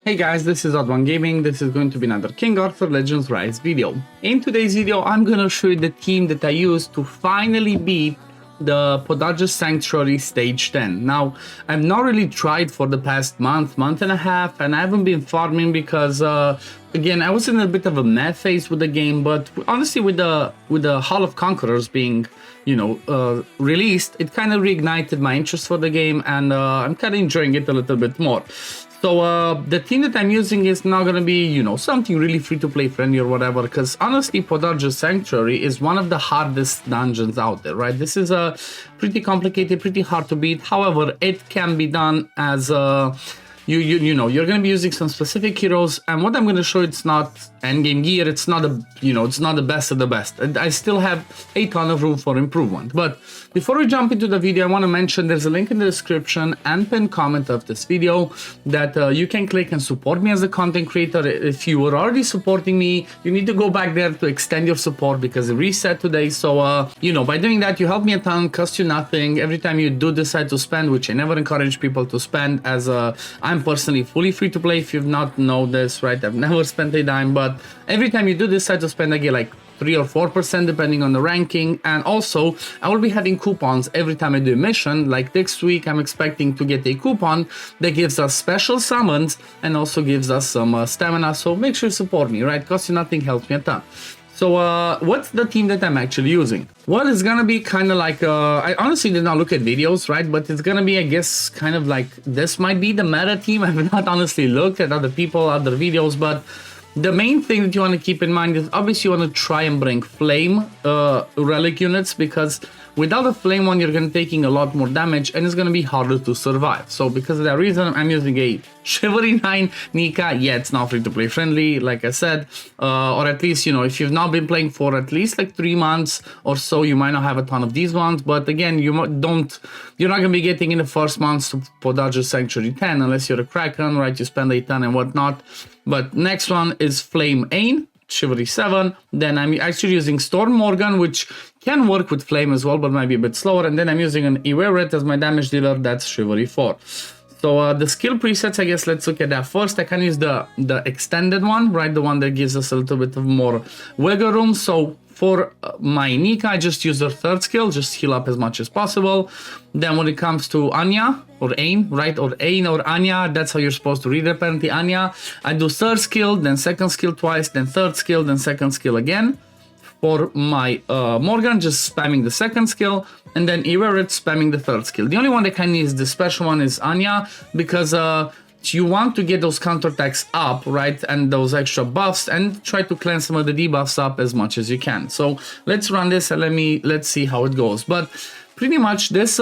Hey guys, this is Odd One Gaming. This is going to be another King Arthur Legends Rise video. In today's video, I'm gonna show you the team that I used to finally beat the Podarge Sanctuary Stage 10. Now, I've not really tried for the past month and a half, and I haven't been farming because, again, I was in a bit of a mad phase with the game, but honestly, with the Hall of Conquerors being, released, it kind of reignited my interest for the game, and I'm kind of enjoying it a little bit more. So the team that I'm using is not going to be, something really free-to-play friendly or whatever, because honestly, Podarge Sanctuary is one of the hardest dungeons out there, right? This is a pretty complicated, pretty hard to beat. However, it can be done as you're going to be using some specific heroes, and what I'm going to show, it's not endgame gear, it's not it's not the best of the best. I still have a ton of room for improvement. But before we jump into the video, I want to mention there's a link in the description and pinned comment of this video that you can click and support me as a content creator. If you were already supporting me, you need to go back there to extend your support because it reset today. So by doing that, you help me a ton, cost you nothing. Every time you do decide to spend, which I never encourage people to spend, as I'm personally fully free to play. If you've not known this, right, I've never spent a dime, but every time you do decide to spend, I get like 3 or 4% depending on the ranking. And also I will be having coupons every time I do a mission. Like next week, I'm expecting to get a coupon that gives us special summons and also gives us some stamina. So make sure you support me, right? Costs you nothing, helps me a ton. So what's the team that I'm actually using? Well, it's gonna be kind of like, I honestly did not look at videos, right? But it's gonna be, I guess, kind of like, this might be the meta team. I've not honestly looked at other people, other videos, but the main thing that you want to keep in mind is obviously you want to try and bring flame relic units, because without a flame one, you're going to be taking a lot more damage and it's going to be harder to survive. So because of that reason, I'm using a Chivalry 9 Nika. Yeah, it's not free to play friendly, like I said, or at least, if you've not been playing for at least like 3 months or so, you might not have a ton of these ones. But again, you're not going to be getting in the first months to Podarge Sanctuary 10 unless you're a Kraken, right? You spend a ton and whatnot. But next one is Flame Ain, Chivalry 7. Then I'm actually using Storm Morgan, which can work with Flame as well, but might be a bit slower. And then I'm using an Iweret as my damage dealer, that's Chivalry 4. So the skill presets, I guess, let's look at that first. I can use the extended one, right? The one that gives us a little bit of more wiggle room. So for my Nika, I just use her third skill, just heal up as much as possible. Then when it comes to Anya, or Ain, right? Or Ain or Anya, that's how you're supposed to read it, apparently. Anya, I do third skill, then second skill twice, then third skill, then second skill again. For my Morgan, just spamming the second skill, and then Iweret spamming the third skill. The only one that kind of needs the special one is Anya, because you want to get those counterattacks up, right, and those extra buffs, and try to cleanse some of the debuffs up as much as you can. So let's run this and let's see how it goes. But pretty much this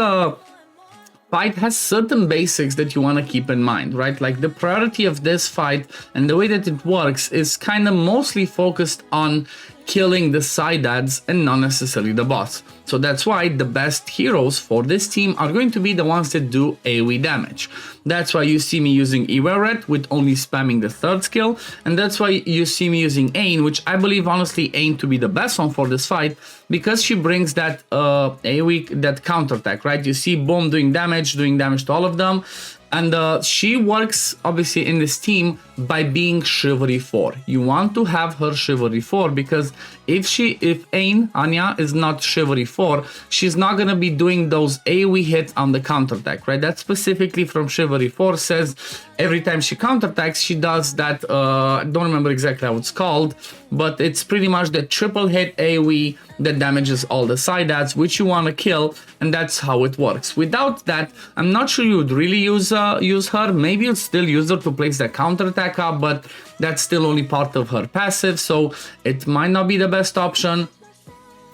fight has certain basics that you want to keep in mind, right? Like the priority of this fight and the way that it works is kind of mostly focused on killing the side ads and not necessarily the boss. So that's why the best heroes for this team are going to be the ones that do AoE damage. That's why you see me using Iweret with only spamming the third skill, and that's why you see me using Ain, which I believe honestly Ain to be the best one for this fight, because she brings that AoE, that counterattack, right? You see boom doing damage to all of them. And she works obviously in this team by being Chivalry 4. You want to have her Chivalry 4 because if Ain, Anya, is not Chivalry 4, she's not going to be doing those AoE hits on the counterattack, right? That specifically from Chivalry 4 says every time she counterattacks, she does that, I don't remember exactly how it's called, but it's pretty much the triple hit AoE that damages all the side ads, which you want to kill, and that's how it works. Without that, I'm not sure you would really use her. Maybe you'd still use her to place that counterattack up, but that's still only part of her passive, so it might not be the best option.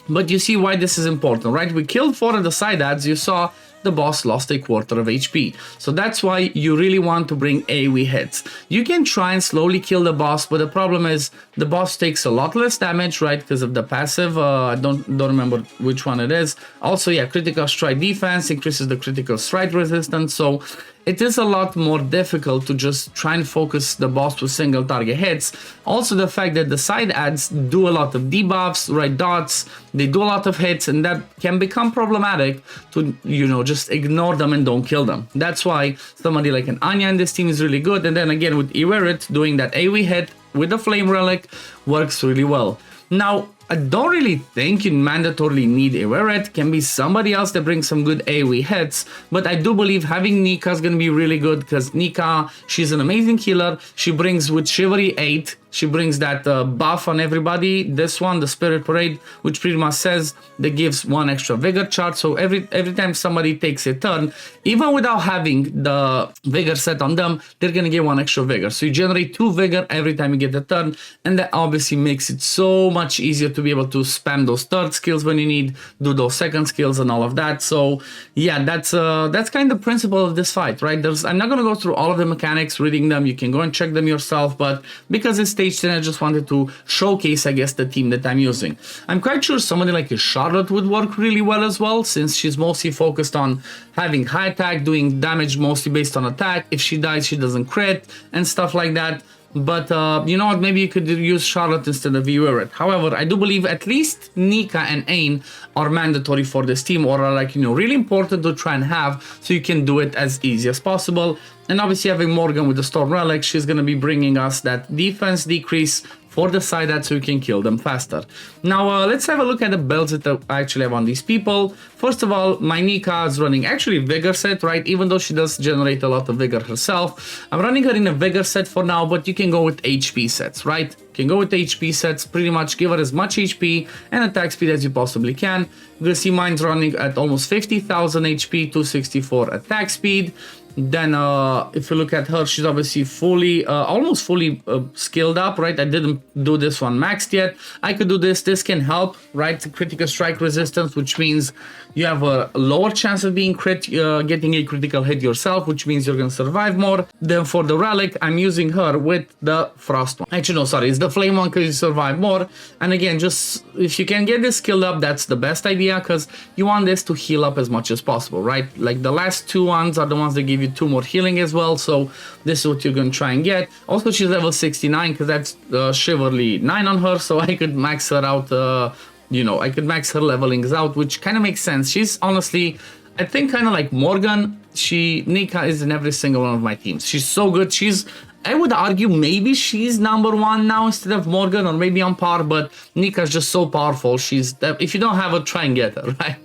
But you see why this is important, right? We killed 4 of the side ads. You saw the boss lost a quarter of HP. So that's why you really want to bring AoE hits. You can try and slowly kill the boss, but the problem is the boss takes a lot less damage, right? Because of the passive. I don't remember which one it is. Also, yeah, critical strike defense increases the critical strike resistance. So it is a lot more difficult to just try and focus the boss with single target hits. Also the fact that the side ads do a lot of debuffs, right, dots, they do a lot of hits, and that can become problematic to, you know, just ignore them and don't kill them. That's why somebody like an Anya in this team is really good. And then again with Iwerit doing that AoE hit with the Flame Relic works really well. Now, I don't really think you mandatorily need Iwerit. Can be somebody else that brings some good AoE hits, but I do believe having Nika is going to be really good because Nika, she's an amazing healer. She brings with Chivalry 8, she brings that buff on everybody. This one, the Spirit Parade, which pretty much says that gives 1 extra Vigor charge. So every time somebody takes a turn, even without having the Vigor set on them, they're going to get 1 extra Vigor. So you generate 2 Vigor every time you get a turn, and that obviously makes it so much easier to be able to spam those third skills when you need, do those second skills and all of that. So yeah, that's kind of the principle of this fight, right? I'm not going to go through all of the mechanics, reading them. You can go and check them yourself, but because it's stage 10, I just wanted to showcase, I guess, the team that I'm using. I'm quite sure somebody like a Charlotte would work really well as well, since she's mostly focused on having high attack, doing damage mostly based on attack. If she dies, she doesn't crit and stuff like that. But you know what, maybe you could use Charlotte instead of Iwerit. However, I do believe at least Nika and Ain are mandatory for this team, or are, like, you know, really important to try and have, so you can do it as easy as possible. And obviously having Morgan with the Storm Relic, she's going to be bringing us that defense decrease for the side ad so you can kill them faster. Now let's have a look at the builds that I actually have on these people. First of all, my Nika is running actually Vigor set, right? Even though she does generate a lot of Vigor herself. I'm running her in a Vigor set for now, but you can go with HP sets, right? You can go with HP sets, pretty much give her as much HP and attack speed as you possibly can. You're gonna see mine's running at almost 50,000 HP, 264 attack speed. Then if you look at her, she's obviously fully, almost fully skilled up, right? I didn't do this one maxed yet. I could do this. This can help, right? Critical strike resistance, which means you have a lower chance of being getting a critical hit yourself, which means you're going to survive more. Then for the relic, I'm using her with the frost one. Actually, no, sorry, it's the flame one because you survive more. And again, just if you can get this skilled up, that's the best idea, because you want this to heal up as much as possible, right? Like the last two ones are the ones that give you 2 more healing as well. So this is what you're going to try and get. Also, she's level 69 because that's Chivalry 9 on her. So I could max her out, you know, I could max her levelings out, which kind of makes sense. She's honestly, I think, kind of like Morgan. Nika is in every single one of my teams. She's so good. I would argue maybe she's #1 now instead of Morgan, or maybe on par, but Nika's just so powerful. If you don't have her, try and get her, right?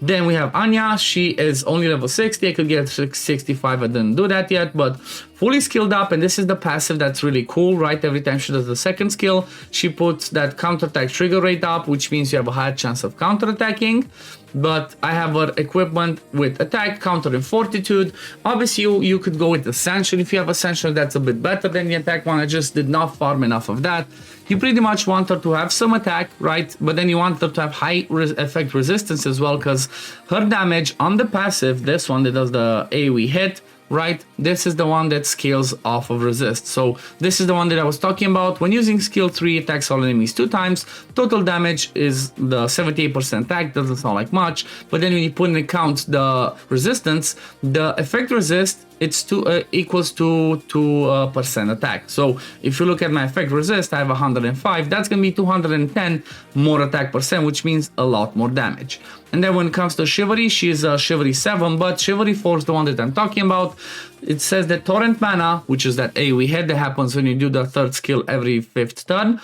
Then we have Anya. She is only level 60. I could get 65. I didn't do that yet, but fully skilled up. And this is the passive that's really cool, right? Every time she does the second skill, she puts that counterattack trigger rate up, which means you have a higher chance of counterattacking. But I have her equipment with attack, counter, and fortitude. Obviously, you could go with Ascension. If you have Ascension, that's a bit better than the attack one. I just did not farm enough of that. You pretty much want her to have some attack, right? But then you want her to have high effect resistance as well, because her damage on the passive, this one that does the AoE hit, right? This is the one that scales off of resist. So this is the one that I was talking about. When using skill 3, attacks all enemies 2 times. Total damage is the 78% attack. Doesn't sound like much, but then when you put in account the resistance, the effect resist, it's equals to 2% attack. So if you look at my effect resist, I have 105. That's gonna be 210 more attack percent, which means a lot more damage. And then when it comes to Chivalry, she's a Chivalry 7, but Chivalry 4 is the one that I'm talking about. It says that Torrent Mana, which is that AoE hit that happens when you do the third skill every 5th turn.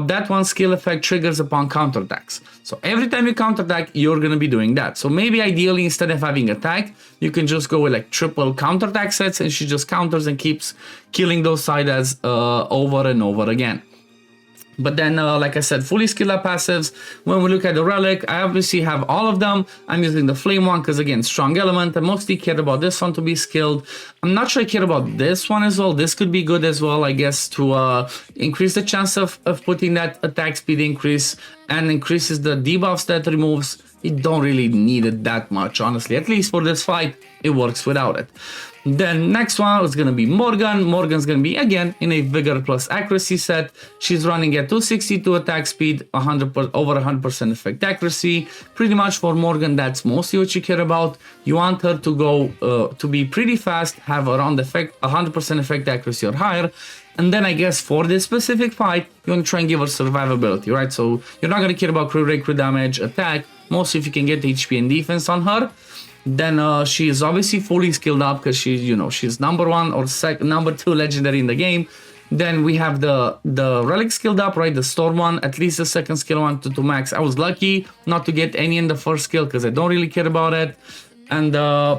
That one skill effect triggers upon counterattacks. So every time you counterattack, you're going to be doing that. So maybe ideally, instead of having attack, you can just go with like triple counterattack sets, and she just counters and keeps killing those side ads over and over again. But then, like I said, fully skilled up passives. When we look at the relic, I obviously have all of them. I'm using the flame one because, again, strong element. I mostly care about this one to be skilled. I'm not sure I care about this one as well. This could be good as well, I guess, to increase the chance of putting that attack speed increase, and increases the debuffs that removes. You don't really need it that much, honestly. At least for this fight, it works without it. Then next one is going to be Morgan. Morgan's going to be again in a vigor plus accuracy set. She's running at 262 attack speed, over 100% effect accuracy. Pretty much for Morgan, that's mostly what you care about. You want her to go to be pretty fast, have around 100% effect accuracy or higher. And then I guess for this specific fight, you want to try and give her survivability, right? So you're not going to care about crit rate, crit damage, attack. Mostly if you can get HP and defense on her. Then she is obviously fully skilled up because she's, you know, she's number 1 or number 2 legendary in the game. Then we have the relic skilled up, right? The storm one, at least the second skill one to max. I was lucky not to get any in the first skill because I don't really care about it. And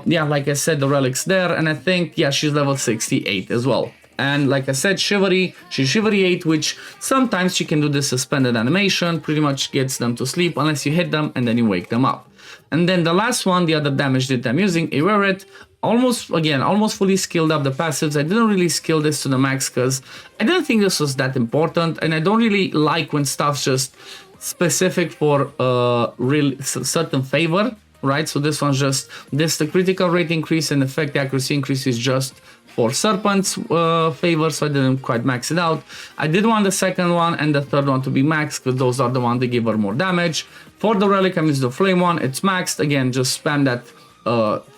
yeah, like I said, the relic's there. And I think, yeah, she's level 68 as well. And like I said, Shivery, she's Shivery 8, which sometimes she can do this suspended animation, pretty much gets them to sleep unless you hit them and then you wake them up. And then the last one, the other damage that I'm using, Iwerit, almost fully skilled up the passives. I didn't really skill this to the max because I didn't think this was that important, and I don't really like when stuff's just specific for real certain favor, right? So this one's just the critical rate increase and effect accuracy increase is just for Serpent's favor, so I didn't quite max it out. I did want the second one and the third one to be maxed because those are the ones that give her more damage. For the relic, I'm using the flame one. It's maxed. Again, just spam that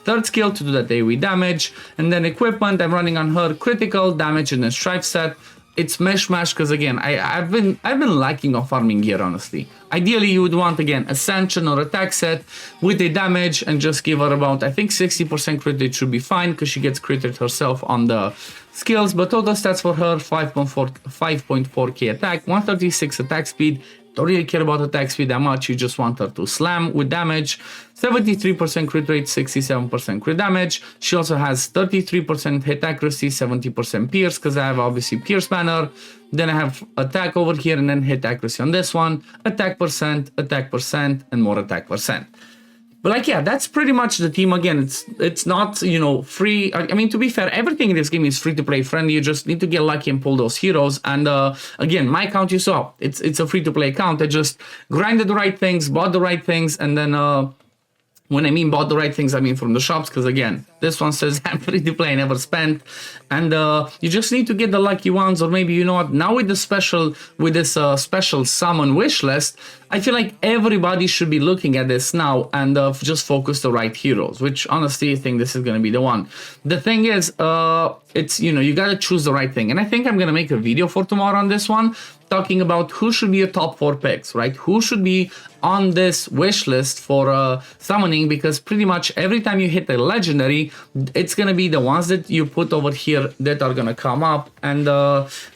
third skill to do that AoE damage. And then equipment, I'm running on her critical damage in a strife set. It's mishmash because again, I've been lacking of farming gear, honestly. Ideally, you would want again Ascension or attack set with a damage and just give her about, I think 60% crit rate should be fine because she gets critted herself on the skills. But total stats for her: 5.4k attack, 136 attack speed. Don't really care about attack speed that much, you just want her to slam with damage. 73% crit rate, 67% crit damage. She also has 33% hit accuracy, 70% pierce, because I have obviously pierce banner. Then I have attack over here and then hit accuracy on this one. Attack percent, and more attack percent. But like, yeah, that's pretty much the team. Again, it's not, you know, free. I mean, to be fair, everything in this game is free to play friendly. You just need to get lucky and pull those heroes. And again, my account you saw, it's a free to play account. I just grinded the right things, bought the right things, and then when I mean bought the right things, I mean from the shops, because again, this one says I'm free to play, never spent. And you just need to get the lucky ones, or maybe, you know what, now with this special summon wish list, I feel like everybody should be looking at this now and just focus the right heroes, which honestly I think this is going to be the one. The thing is, it's, you know, you got to choose the right thing. And I think I'm going to make a video for tomorrow on this one, talking about who should be your top 4 picks, right? Who should be on this wish list for summoning, because pretty much every time you hit a legendary, it's going to be the ones that you put over here that are going to come up. And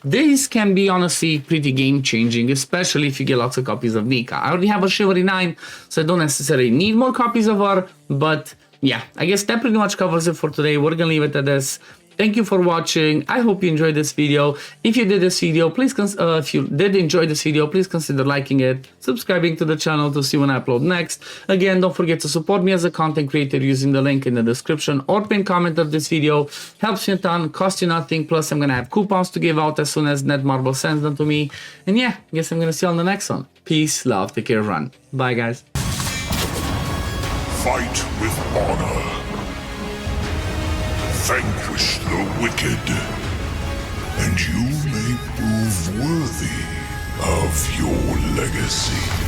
these can be honestly pretty game changing, especially if you get lots of copies of Nika. I already have a Shivery 9, so I don't necessarily need more copies of her, but yeah, I guess that pretty much covers it for today. We're gonna leave it at this. Thank you for watching. I hope you enjoyed this video. If you did this video, please if you did enjoy this video, please consider liking it, subscribing to the channel to see when I upload next. Again, don't forget to support me as a content creator using the link in the description or pinned comment of this video. Helps me a ton, costs you nothing. Plus, I'm gonna have coupons to give out as soon as Netmarble sends them to me. And yeah, I guess I'm gonna see you on the next one. Peace, love, take care, run. Bye, guys. Fight with honor. Vanquish the wicked, and you may prove worthy of your legacy.